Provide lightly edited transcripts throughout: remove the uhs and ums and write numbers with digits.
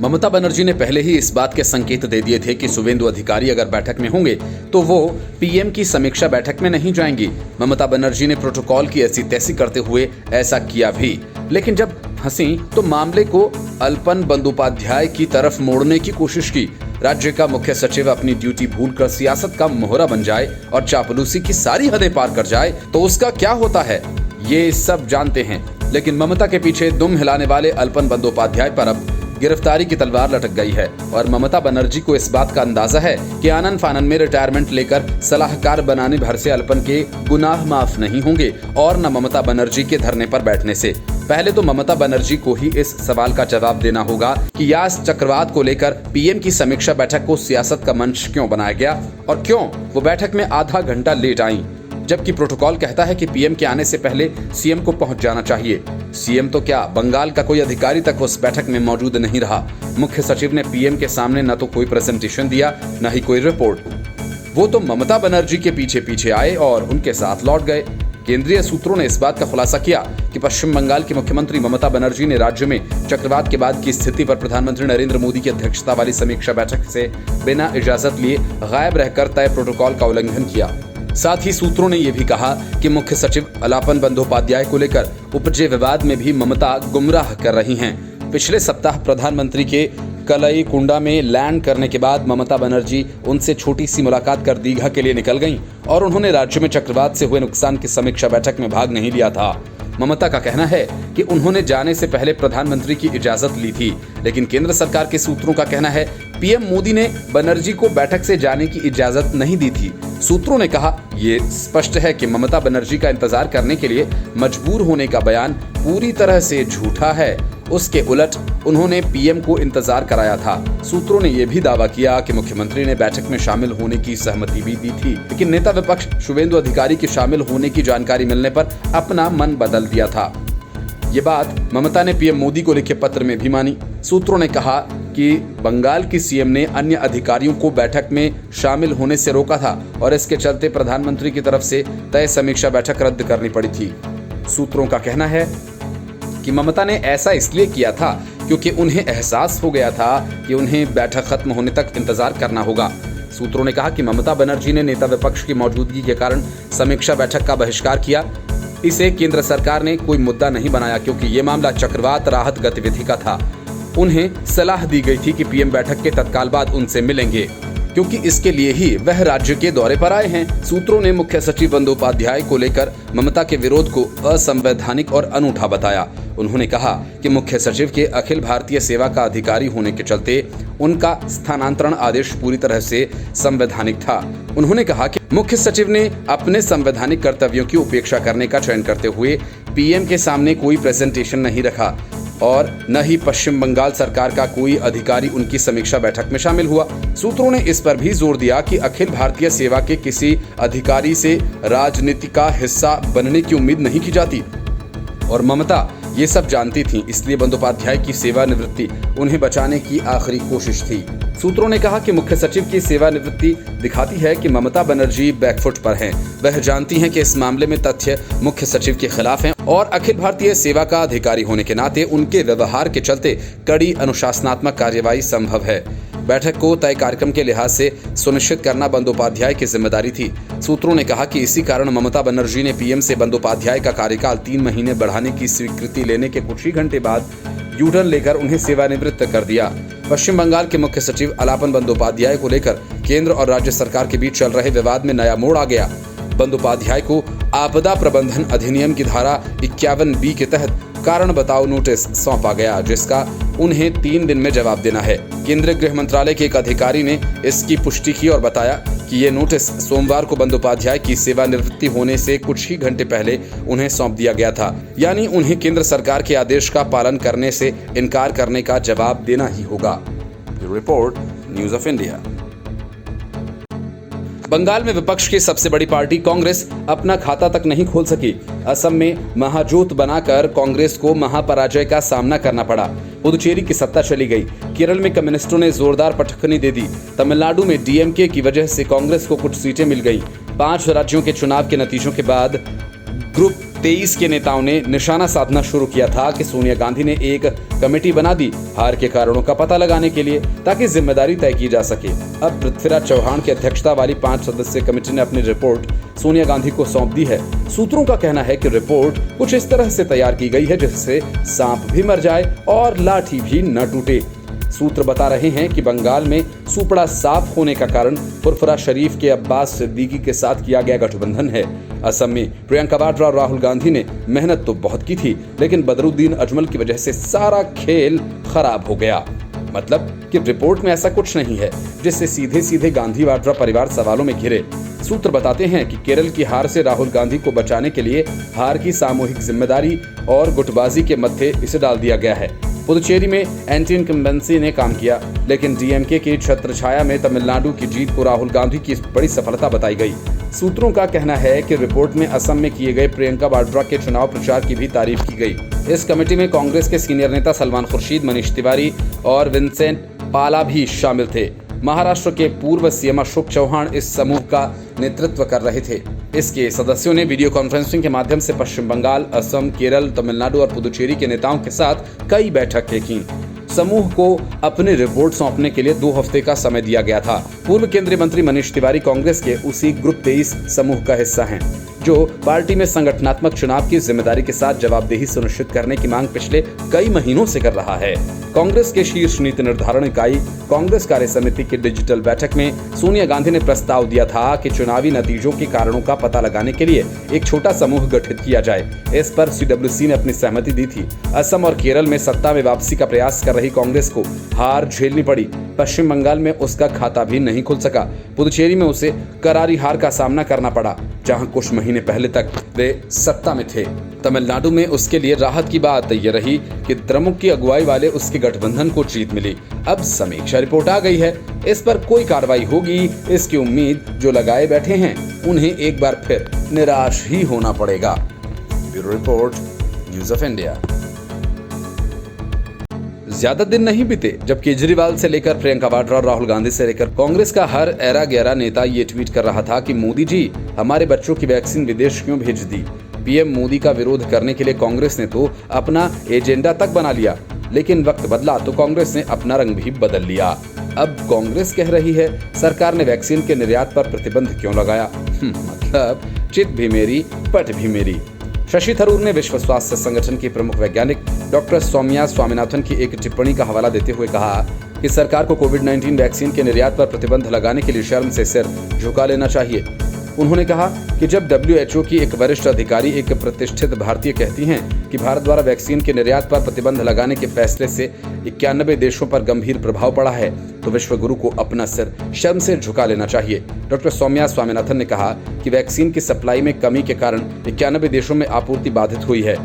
ममता बनर्जी ने पहले ही इस बात के संकेत दे दिए थे कि शुवेंदु अधिकारी अगर बैठक में होंगे तो वो पीएम की समीक्षा बैठक में नहीं जाएंगी। ममता बनर्जी ने प्रोटोकॉल की ऐसी तैसी करते हुए ऐसा किया भी, लेकिन जब फंसी तो मामले को अल्पन बंदोपाध्याय की तरफ मोड़ने की कोशिश की। राज्य का मुख्य सचिव अपनी ड्यूटी भूलकर सियासत का मोहरा बन जाए और चापलूसी की सारी हदें पार कर जाए तो उसका क्या होता है, ये सब जानते हैं। लेकिन ममता के पीछे दुम हिलाने वाले अल्पन बंदोपाध्याय पर अब गिरफ्तारी की तलवार लटक गई है और ममता बनर्जी को इस बात का अंदाजा है कि आनन फानन में रिटायरमेंट लेकर सलाहकार बनाने भर से अल्पन के गुनाह माफ नहीं होंगे और न ममता बनर्जी के धरने पर बैठने से। पहले तो ममता बनर्जी को ही इस सवाल का जवाब देना होगा कि यास चक्रवात को लेकर पीएम की समीक्षा बैठक को सियासत का मंच क्यों बनाया गया और क्यों वो बैठक में आधा घंटा लेट आई, जबकि प्रोटोकॉल कहता है कि पीएम के आने से पहले सीएम को पहुंच जाना चाहिए। सीएम तो क्या, बंगाल का कोई अधिकारी तक उस बैठक में मौजूद नहीं रहा। मुख्य सचिव ने पीएम के सामने न तो कोई प्रेजेंटेशन दिया न ही कोई रिपोर्ट। वो तो ममता बनर्जी के पीछे पीछे आए और उनके साथ लौट गए। केंद्रीय सूत्रों ने इस बात का खुलासा किया कि पश्चिम बंगाल की मुख्यमंत्री ममता बनर्जी ने राज्य में चक्रवात के बाद की स्थिति पर प्रधानमंत्री नरेंद्र मोदी की अध्यक्षता वाली समीक्षा बैठक से बिना इजाजत लिए गायब रहकर तय प्रोटोकॉल का उल्लंघन किया। साथ ही सूत्रों ने यह भी कहा कि मुख्य सचिव अलापन बंदोपाध्याय को लेकर उपजे विवाद में भी ममता गुमराह कर रही हैं। पिछले सप्ताह प्रधानमंत्री के कलई कुंडा में लैंड करने के बाद ममता बनर्जी उनसे छोटी सी मुलाकात कर दीघा के लिए निकल गईं और उन्होंने राज्य में चक्रवात से हुए नुकसान की समीक्षा बैठक में भाग नहीं लिया था। ममता का कहना है कि उन्होंने जाने से पहले प्रधानमंत्री की इजाजत ली थी, लेकिन केंद्र सरकार के सूत्रों का कहना है पीएम मोदी ने बनर्जी को बैठक से जाने की इजाजत नहीं दी थी। सूत्रों ने कहा ये स्पष्ट है कि ममता बनर्जी का इंतजार करने के लिए मजबूर होने का बयान पूरी तरह से झूठा है। उसके उलट उन्होंने पीएम को इंतजार कराया था। सूत्रों ने यह भी दावा किया कि मुख्यमंत्री ने बैठक में शामिल होने की सहमति भी दी थी, लेकिन नेता विपक्ष शुवेंदु अधिकारी के शामिल होने की जानकारी मिलने पर अपना मन बदल दिया था। ये बात ममता ने पीएम मोदी को लिखे पत्र में भी मानी। सूत्रों ने कहा कि बंगाल की सीएम ने अन्य अधिकारियों को बैठक में शामिल होने से रोका था और इसके चलते प्रधानमंत्री की तरफ से तय समीक्षा बैठक रद्द करनी पड़ी थी। सूत्रों का कहना है कि ममता ने ऐसा इसलिए किया था क्योंकि उन्हें एहसास हो गया था कि उन्हें बैठक खत्म होने तक इंतजार करना होगा। सूत्रों ने कहा कि ममता बनर्जी ने नेता विपक्ष की मौजूदगी के कारण समीक्षा बैठक का बहिष्कार किया। इसे केंद्र सरकार ने कोई मुद्दा नहीं बनाया क्योंकि ये मामला चक्रवात राहत गतिविधि का था। उन्हें सलाह दी गई थी कि पीएम बैठक के तत्काल बाद उनसे मिलेंगे क्योंकि इसके लिए ही वह राज्य के दौरे पर आए हैं। सूत्रों ने मुख्य सचिव बंदोपाध्याय को लेकर ममता के विरोध को असंवैधानिक और अनूठा बताया। उन्होंने कहा कि मुख्य सचिव के अखिल भारतीय सेवा का अधिकारी होने के चलते उनका स्थानांतरण आदेश पूरी तरह से संवैधानिक था। उन्होंने कहा कि मुख्य सचिव ने अपने संवैधानिक कर्तव्यों की उपेक्षा करने का चयन करते हुए पीएम के सामने कोई प्रेजेंटेशन नहीं रखा और न ही पश्चिम बंगाल सरकार का कोई अधिकारी उनकी समीक्षा बैठक में शामिल हुआ। सूत्रों ने इस पर भी जोर दिया कि अखिल भारतीय सेवा के किसी अधिकारी से राजनीति का हिस्सा बनने की उम्मीद नहीं की जाती और ममता ये सब जानती थीं, इसलिए बंदोपाध्याय की सेवानिवृत्ति उन्हें बचाने की आखिरी कोशिश थी। सूत्रों ने कहा कि मुख्य सचिव की सेवानिवृत्ति दिखाती है कि ममता बनर्जी बैकफुट पर हैं। वह जानती हैं कि इस मामले में तथ्य मुख्य सचिव के खिलाफ हैं और अखिल भारतीय सेवा का अधिकारी होने के नाते उनके व्यवहार के चलते कड़ी अनुशासनात्मक कार्यवाही संभव है। बैठक को तय कार्यक्रम के लिहाज से सुनिश्चित करना बंदोपाध्याय की जिम्मेदारी थी। सूत्रों ने कहा कि इसी कारण ममता बनर्जी ने पीएम से बंदोपाध्याय का कार्यकाल 3 महीने बढ़ाने की स्वीकृति लेने के कुछ ही घंटे बाद यूटर्न लेकर उन्हें सेवानिवृत्त कर दिया। पश्चिम बंगाल के मुख्य सचिव अलापन बंदोपाध्याय को लेकर केंद्र और राज्य सरकार के बीच चल रहे विवाद में नया मोड़ आ गया। बंदोपाध्याय को आपदा प्रबंधन अधिनियम की धारा 51B के तहत कारण बताओ नोटिस सौंपा गया, जिसका उन्हें 3 दिन में जवाब देना है। केंद्रीय गृह मंत्रालय के एक अधिकारी ने इसकी पुष्टि की और बताया कि ये नोटिस सोमवार को बंदोपाध्याय की सेवानिवृत्ति होने से कुछ ही घंटे पहले उन्हें सौंप दिया गया था, यानी उन्हें केंद्र सरकार के आदेश का पालन करने से इनकार करने का जवाब देना ही होगा। Report news of India. Bengal में विपक्ष की सबसे बड़ी पार्टी कांग्रेस अपना खाता तक नहीं खोल सकी। असम में महाजोत बनाकर कांग्रेस को महापराजय का सामना करना पड़ा। पुदुचेरी की सत्ता चली गई। केरल में कम्युनिस्टों ने जोरदार पटखनी दे दी। तमिलनाडु में डीएमके की वजह से कांग्रेस को कुछ सीटें मिल गईं। 5 राज्यों के चुनाव के नतीजों के बाद ग्रुप 23 के नेताओं ने निशाना साधना शुरू किया था कि सोनिया गांधी ने एक कमेटी बना दी हार के कारणों का पता लगाने के लिए, ताकि जिम्मेदारी तय की जा सके। अब पृथ्वीराज चौहान की अध्यक्षता वाली 5 सदस्यीय कमेटी ने अपनी रिपोर्ट सोनिया गांधी को सौंप दी है। सूत्रों का कहना है कि रिपोर्ट कुछ इस तरह से तैयार की गई है जिससे सांप भी मर जाए और लाठी भी न टूटे। सूत्र बता रहे हैं कि बंगाल में सुपड़ा साफ होने का कारण फुरफुरा शरीफ के अब्बास सिद्दीकी के साथ किया गया गठबंधन है। असम में प्रियंका वाड्रा और राहुल गांधी ने मेहनत तो बहुत की थी, लेकिन बदरुद्दीन अजमल की वजह से सारा खेल खराब हो गया। मतलब कि रिपोर्ट में ऐसा कुछ नहीं है जिससे सीधे सीधे गांधी वाड्रा परिवार सवालों में घिरे। सूत्र बताते हैं कि केरल की हार से राहुल गांधी को बचाने के लिए हार की सामूहिक जिम्मेदारी और गुटबाजी के मध्य इसे डाल दिया गया है। पुदुचेरी में एंटी इनकम्बेंसी ने काम किया, लेकिन डीएमके की छत्रछाया में तमिलनाडु की जीत को राहुल गांधी की बड़ी सफलता बताई गई। सूत्रों का कहना है कि रिपोर्ट में असम में किए गए प्रियंका वाड्रा के चुनाव प्रचार की भी तारीफ की गई। इस कमेटी में कांग्रेस के सीनियर नेता सलमान खुर्शीद, मनीष तिवारी और विंसेंट पाला भी शामिल थे। महाराष्ट्र के पूर्व सीएम अशोक चौहान इस समूह का नेतृत्व कर रहे थे। इसके सदस्यों ने वीडियो कॉन्फ्रेंसिंग के माध्यम से पश्चिम बंगाल, असम, केरल, तमिलनाडु और पुदुचेरी के नेताओं के साथ कई बैठकें की। समूह को अपनी रिपोर्ट सौंपने के लिए 2 हफ्ते का समय दिया गया था। पूर्व केंद्रीय मंत्री मनीष तिवारी कांग्रेस के उसी ग्रुप 23 समूह का हिस्सा हैं, जो पार्टी में संगठनात्मक चुनाव की जिम्मेदारी के साथ जवाबदेही सुनिश्चित करने की मांग पिछले कई महीनों से कर रहा है। कांग्रेस के शीर्ष नीति निर्धारण इकाई कांग्रेस कार्य समिति की डिजिटल बैठक में सोनिया गांधी ने प्रस्ताव दिया था कि चुनावी नतीजों के कारणों का पता लगाने के लिए एक छोटा समूह गठित किया जाए। इस पर सीडब्ल्यूसी ने अपनी सहमति दी थी। असम और केरल में सत्ता में वापसी का प्रयास कर रही कांग्रेस को हार झेलनी पड़ी। पश्चिम बंगाल में उसका खाता भी नहीं खुल सका। पुदुचेरी में उसे करारी हार का सामना करना पड़ा, जहां कुछ महीने पहले तक वे सत्ता में थे। तमिलनाडु में उसके लिए राहत की बात यह रही कि द्रमुक की अगुवाई वाले उसके गठबंधन को जीत मिली। अब समीक्षा रिपोर्ट आ गई है, इस पर कोई कार्रवाई होगी, इसकी उम्मीद जो लगाए बैठे हैं उन्हें एक बार फिर निराश ही होना पड़ेगा। Bureau report, news of India. ज्यादा दिन नहीं बीते जब केजरीवाल से लेकर प्रियंका वाड्रा और राहुल गांधी से लेकर कांग्रेस का हर एरा गहरा नेता ये ट्वीट कर रहा था कि मोदी जी, हमारे बच्चों की वैक्सीन विदेश क्यों भेज दी। पीएम मोदी का विरोध करने के लिए कांग्रेस ने तो अपना एजेंडा तक बना लिया, लेकिन वक्त बदला तो कांग्रेस ने अपना रंग भी बदल लिया। अब कांग्रेस कह रही है सरकार ने वैक्सीन के निर्यात पर प्रतिबंध क्यों लगाया। मतलब चित भी मेरी, पट भी मेरी। शशि थरूर ने विश्व स्वास्थ्य संगठन की प्रमुख वैज्ञानिक डॉक्टर सौम्या स्वामीनाथन की एक टिप्पणी का हवाला देते हुए कहा कि सरकार को कोविड-19 वैक्सीन के निर्यात पर प्रतिबंध लगाने के लिए शर्म से सिर झुका लेना चाहिए। उन्होंने कहा कि जब WHO की एक वरिष्ठ अधिकारी एक प्रतिष्ठित भारतीय कहती हैं कि भारत द्वारा वैक्सीन के निर्यात पर प्रतिबंध लगाने के फैसले से 91 देशों पर गंभीर प्रभाव पड़ा है, तो विश्व गुरु को अपना सिर शर्म से झुका लेना चाहिए। डॉक्टर सौम्या स्वामीनाथन ने कहा कि वैक्सीन की सप्लाई में कमी के कारण 91 देशों में आपूर्ति बाधित हुई है।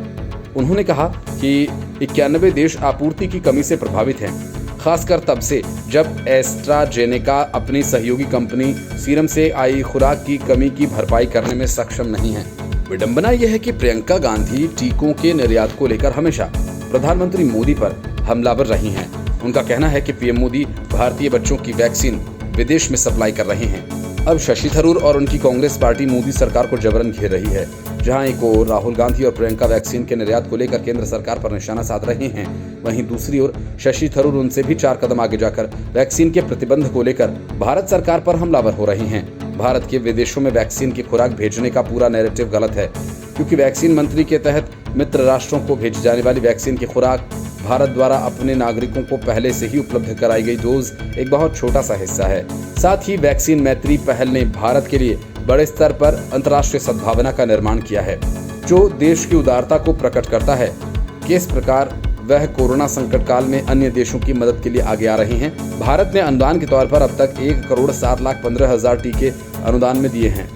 उन्होंने कहा कि 91 देश आपूर्ति की कमी से प्रभावित हैं, खासकर तब से जब एस्ट्राजेनेका अपनी सहयोगी कंपनी सीरम से आई खुराक की कमी की भरपाई करने में सक्षम नहीं है। विडंबना यह है कि प्रियंका गांधी टीकों के निर्यात को लेकर हमेशा प्रधानमंत्री मोदी पर हमलावर रही हैं। उनका कहना है कि पीएम मोदी भारतीय बच्चों की वैक्सीन विदेश में सप्लाई कर रहे हैं। अब शशि थरूर और उनकी कांग्रेस पार्टी मोदी सरकार को जबरन घेर रही है। जहां एक ओर राहुल गांधी और प्रियंका वैक्सीन के निर्यात को लेकर केंद्र सरकार पर निशाना साध रहे हैं, वहीं दूसरी ओर शशि थरूर उनसे भी 4 कदम आगे जाकर वैक्सीन के प्रतिबंध को लेकर भारत सरकार पर हमलावर हो रहे हैं। भारत के विदेशों में वैक्सीन की खुराक भेजने का पूरा नैरेटिव गलत है, क्योंकि वैक्सीन मंत्री के तहत मित्र राष्ट्रों को भेजी जाने वाली वैक्सीन की खुराक भारत द्वारा अपने नागरिकों को पहले से ही उपलब्ध कराई गई डोज एक बहुत छोटा सा हिस्सा है। साथ ही वैक्सीन मैत्री पहल ने भारत के लिए बड़े स्तर पर अंतर्राष्ट्रीय सद्भावना का निर्माण किया है, जो देश की उदारता को प्रकट करता है कि इस प्रकार वह कोरोना संकट काल में अन्य देशों की मदद के लिए आगे आ रहे हैं। भारत ने अनुदान के तौर पर अब तक 1,07,15,000 टीके अनुदान में दिए हैं।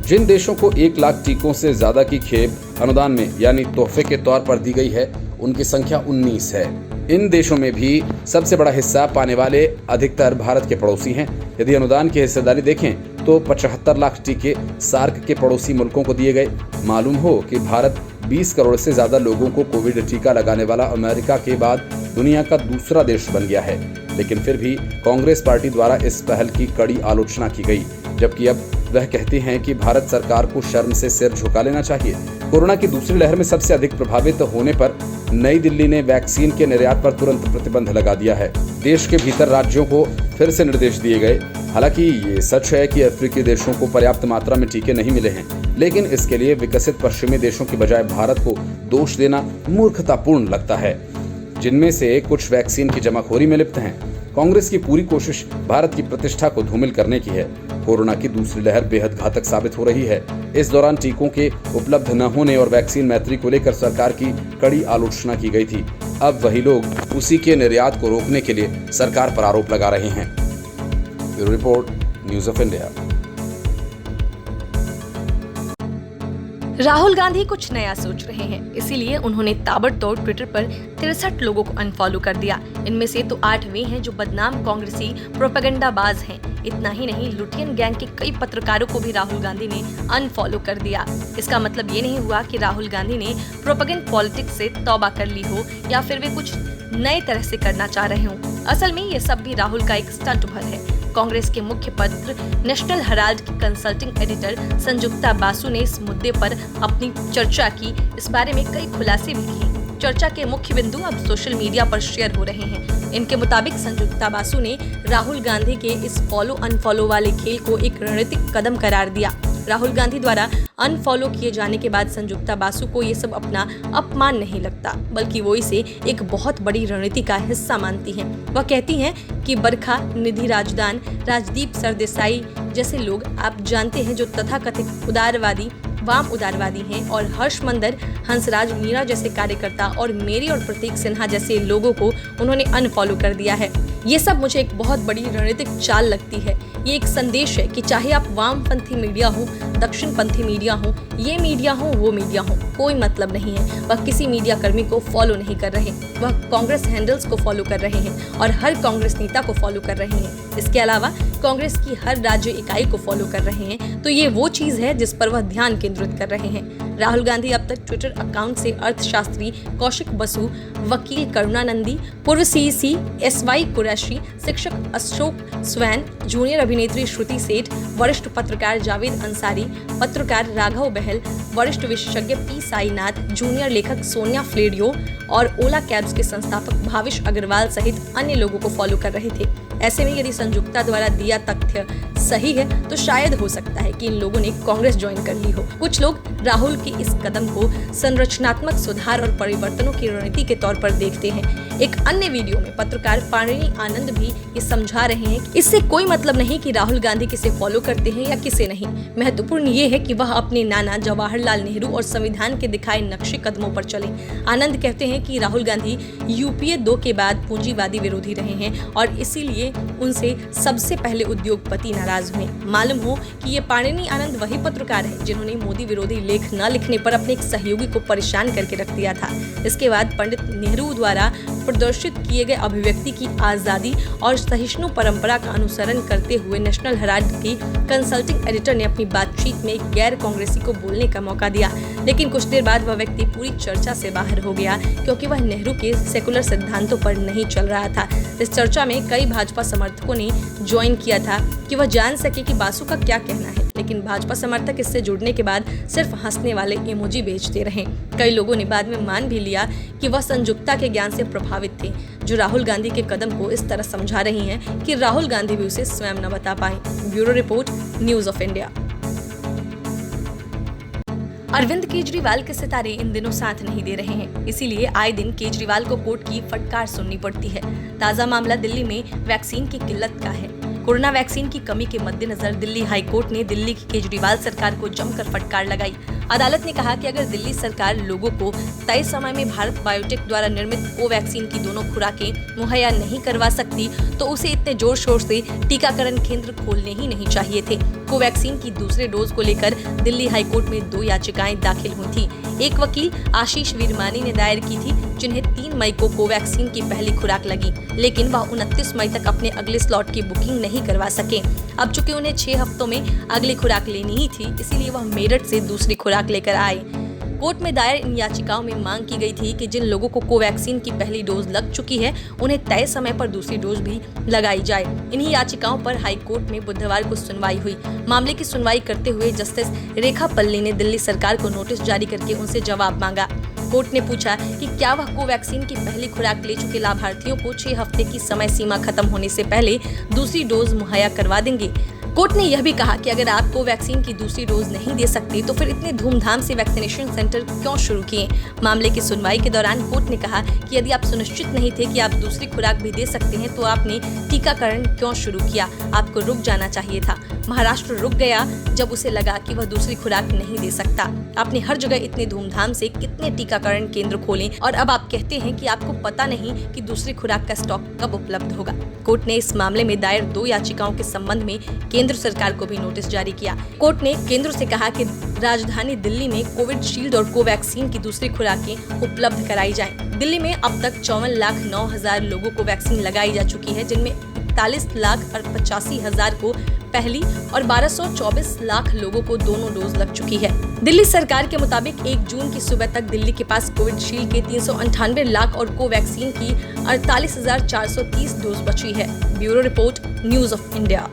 जिन देशों को 1 लाख टीकों से ज्यादा की खेप अनुदान में यानी तोहफे के तौर पर दी गई है, उनकी संख्या 19 है। इन देशों में भी सबसे बड़ा हिस्सा पाने वाले अधिकतर भारत के पड़ोसी हैं। यदि अनुदान की हिस्सेदारी देखें तो 75 लाख टीके सार्क के पड़ोसी मुल्कों को दिए गए। मालूम हो कि भारत 20 करोड़ से ज्यादा लोगों को कोविड टीका लगाने वाला अमेरिका के बाद दुनिया का दूसरा देश बन गया है। लेकिन फिर भी कांग्रेस पार्टी द्वारा इस पहल की कड़ी आलोचना की गई, जबकि अब वह कहते हैं कि भारत सरकार को शर्म से सिर झुका लेना चाहिए। कोरोना की दूसरी लहर में सबसे अधिक प्रभावित होने पर नई दिल्ली ने वैक्सीन के निर्यात पर तुरंत प्रतिबंध लगा दिया है। देश के भीतर राज्यों को फिर से निर्देश दिए गए। हालांकि ये सच है कि अफ्रीकी देशों को पर्याप्त मात्रा में टीके नहीं मिले हैं, लेकिन इसके लिए विकसित पश्चिमी देशों की बजाय भारत को दोष देना मूर्खतापूर्ण लगता है, जिनमें से कुछ वैक्सीन की जमाखोरी में लिप्त हैं। कांग्रेस की पूरी कोशिश भारत की प्रतिष्ठा को धूमिल करने की है। कोरोना की दूसरी लहर बेहद घातक साबित हो रही है। इस दौरान टीकों के उपलब्ध न होने और वैक्सीन मैत्री को लेकर सरकार की कड़ी आलोचना की गई थी। अब वही लोग उसी के निर्यात को रोकने के लिए सरकार पर आरोप लगा रहे हैं। Bureau report, news of India. Rahul Gandhi कुछ नया सोच रहे हैं, इसीलिए उन्होंने ताबड़तोड़ ट्विटर पर 63 लोगों को अनफॉलो कर दिया। इनमें से तो 8 वे हैं जो बदनाम कांग्रेसी प्रोपेगेंडाबाज हैं। इतना ही नहीं, लुटियन गैंग के कई पत्रकारों को भी राहुल गांधी ने अनफॉलो कर दिया। इसका मतलब ये नहीं हुआ कि राहुल गांधी ने प्रोपेगेंड पॉलिटिक्स से तौबा कर ली हो या फिर वे कुछ नए तरह से करना चाह रहे हों। असल में ये सब भी राहुल का एक स्टंट भर है। कांग्रेस के मुख्य पत्र नेशनल हेराल्ड की कंसल्टिंग एडिटर संजुक्ता बासु ने इस मुद्दे पर अपनी चर्चा की। इस बारे में कई खुलासे भी किए। चर्चा के मुख्य बिंदु अब सोशल मीडिया पर शेयर हो रहे हैं। इनके मुताबिक संजुक्ता बासु ने राहुल गांधी के इस फॉलो अनफॉलो वाले खेल को एक रणनीतिक कदम करार दिया। राहुल गांधी द्वारा अनफॉलो किए जाने के बाद संजुक्ता बासु को ये सब अपना अपमान नहीं लगता, बल्कि वो इसे एक बहुत बड़ी रणनीति का हिस्सा मानती हैं। वह कहती हैं कि बरखा, निधि राजदान, राजदीप सरदेसाई जैसे लोग आप जानते हैं जो तथाकथित उदारवादी, वाम उदारवादी हैं, और हर्ष मंदर, हंसराज मीणा जैसे कार्यकर्ता और मेरी और प्रतीक सिन्हा जैसे लोगों को उन्होंने अनफॉलो कर दिया है। ये सब मुझे एक बहुत बड़ी रणनीतिक चाल लगती है। ये एक संदेश है कि चाहे आप वामपंथी मीडिया हो, दक्षिणपंथी मीडिया हो, ये मीडिया हो, वो मीडिया हो, कोई मतलब नहीं है। वह किसी मीडिया कर्मी को फॉलो नहीं कर रहे, वह कांग्रेस हैंडल्स को फॉलो कर रहे हैं और हर कांग्रेस नेता को फॉलो कर रहे हैं। इसके अलावा कांग्रेस की हर राज्य इकाई को फॉलो कर रहे हैं। तो ये वो चीज है जिस पर वह ध्यान केंद्रित कर रहे हैं। राहुल गांधी अब तक ट्विटर अकाउंट से अर्थशास्त्री कौशिक बसु, वकील करुणानंदी, पूर्व सीईसी SY कुरैशी, शिक्षक अशोक स्वैन, जूनियर अभिनेत्री श्रुति सेठ, वरिष्ठ पत्रकार जावेद अंसारी, पत्रकार राघव बहल, वरिष्ठ विशेषज्ञ P साईनाथ, जूनियर लेखक सोनिया फ्लेडियो और ओला कैब्स के संस्थापक भाविश अग्रवाल सहित अन्य लोगों को फॉलो कर रहे थे। ऐसे में यदि संजुक्ता द्वारा दिया तथ्य सही है तो शायद हो सकता है कि इन लोगों ने कांग्रेस ज्वाइन कर ली हो। कुछ लोग राहुल के इस कदम को संरचनात्मक सुधार और परिवर्तनों की रणनीति के तौर पर देखते हैं। एक अन्य वीडियो में पत्रकार पाणिनी आनंद भी ये समझा रहे हैं कि इससे कोई मतलब नहीं कि राहुल गांधी किसे फॉलो करते हैं या किसे नहीं। महत्वपूर्ण ये है कि वह अपने नाना जवाहरलाल नेहरू और संविधान के दिखाए नक्शे कदमों पर चले। आनंद कहते हैं कि राहुल गांधी UPA 2 के बाद पूंजीवादी विरोधी रहे हैं और इसीलिए उनसे सबसे पहले उद्योगपति नाराज हुए। मालूम हो कि ये पाणिनी आनंद वही पत्रकार है जिन्होंने मोदी विरोधी लेख न लिखने पर अपने एक सहयोगी को परेशान करके रख दिया था। इसके बाद पंडित नेहरू द्वारा प्रदर्शित किए गए अभिव्यक्ति की आजादी और सहिष्णु परंपरा का अनुसरण करते हुए नेशनल हेराल्ड की कंसल्टिंग एडिटर ने अपनी बातचीत में एक गैर कांग्रेसी को बोलने का मौका दिया, लेकिन कुछ देर बाद वह व्यक्ति पूरी चर्चा से बाहर हो गया क्योंकि वह नेहरू के सेकुलर सिद्धांतों पर नहीं चल रहा था। इस चर्चा में कई भाजपा समर्थकों ने ज्वाइन किया था कि वह जान सके कि बासु का क्या कहना है, लेकिन भाजपा समर्थक इससे जुड़ने के बाद सिर्फ हंसने वाले इमोजी भेजते रहे। कई लोगों ने बाद में मान भी लिया कि वह संजुक्ता के ज्ञान से प्रभावित थे, जो राहुल गांधी के कदम को इस तरह समझा रही हैं कि राहुल गांधी भी उसे स्वयं न बता पाए। Bureau report, news of India. Arvind Kejriwal के सितारे इन दिनों साथ नहीं दे रहे हैं, इसीलिए आए दिन केजरीवाल को कोर्ट की फटकार सुननी पड़ती है। ताजा मामला दिल्ली में वैक्सीन की किल्लत का है। कोरोना वैक्सीन की कमी के मद्देनजर दिल्ली हाई कोर्ट ने दिल्ली की केजरीवाल सरकार को जमकर फटकार लगाई। अदालत ने कहा कि अगर दिल्ली सरकार लोगों को तय समय में भारत बायोटेक द्वारा निर्मित कोवैक्सीन की दोनों खुराकें मुहैया नहीं करवा सकती तो उसे इतने जोर शोर से टीकाकरण केंद्र खोलने ही नहीं चाहिए थे। कोवैक्सीन की दूसरे डोज को लेकर दिल्ली हाई कोर्ट में 2 याचिकाएं दाखिल हुई थी। एक वकील आशीष वीरमानी ने दायर की थी, जिन्हें 3 मई को कोवैक्सीन की पहली खुराक लगी, लेकिन वह 29 मई तक अपने अगले स्लॉट की बुकिंग नहीं करवा सके। अब चूंकि उन्हें 6 हफ्तों में अगली खुराक लेनी ही थी, इसीलिए वह मेरठ से दूसरी खुराक लेकर आए। कोर्ट में दायर इन याचिकाओं में मांग की गई थी कि जिन लोगों को कोवैक्सीन की पहली डोज लग चुकी है उन्हें तय समय पर दूसरी डोज भी लगाई जाए। इन्हीं याचिकाओं पर हाई कोर्ट में बुधवार को सुनवाई हुई। मामले की सुनवाई करते हुए जस्टिस रेखा पल्ली ने दिल्ली सरकार को नोटिस जारी करके उनसे जवाब मांगा। कोर्ट ने पूछा कि क्या वह कोवैक्सीन की पहली खुराक ले चुके लाभार्थियों को 6 हफ्ते की समय सीमा खत्म होने से पहले दूसरी डोज मुहैया करवा देंगे। कोर्ट ने यह भी कहा कि अगर आप कोवैक्सीन की दूसरी डोज नहीं दे सकते तो फिर इतने धूमधाम से वैक्सीनेशन सेंटर क्यों शुरू किए। मामले की सुनवाई के दौरान कोर्ट ने कहा कि यदि आप सुनिश्चित नहीं थे कि आप दूसरी खुराक भी दे सकते हैं तो आपने टीकाकरण क्यों शुरू किया। आपको रुक जाना चाहिए था। महाराष्ट्र रुक गया जब उसे लगा कि वह दूसरी खुराक नहीं दे सकता। आपने हर जगह इतने धूमधाम से कितने टीकाकरण केंद्र खोले और अब आप कहते हैं कि आपको पता नहीं कि दूसरी खुराक का स्टॉक कब उपलब्ध होगा। कोर्ट ने इस मामले में दायर 2 याचिकाओं के संबंध में केंद्र सरकार को भी नोटिस जारी किया। कोर्ट ने केंद्र से कहा कि राजधानी दिल्ली में कोविशील्ड और कोवैक्सीन की दूसरी खुराकें उपलब्ध कराई जाएं। दिल्ली में अब तक 54,09,000 लोगों को वैक्सीन लगाई जा चुकी है, जिनमें 41,85,000 को पहली और 1224 लाख लोगों को दोनों डोज लग चुकी है। दिल्ली सरकार के मुताबिक 1 जून की सुबह तक दिल्ली के पास कोविशील्ड के 398 लाख और कोवैक्सीन की 48,430 डोज बची है। Bureau report, news of India.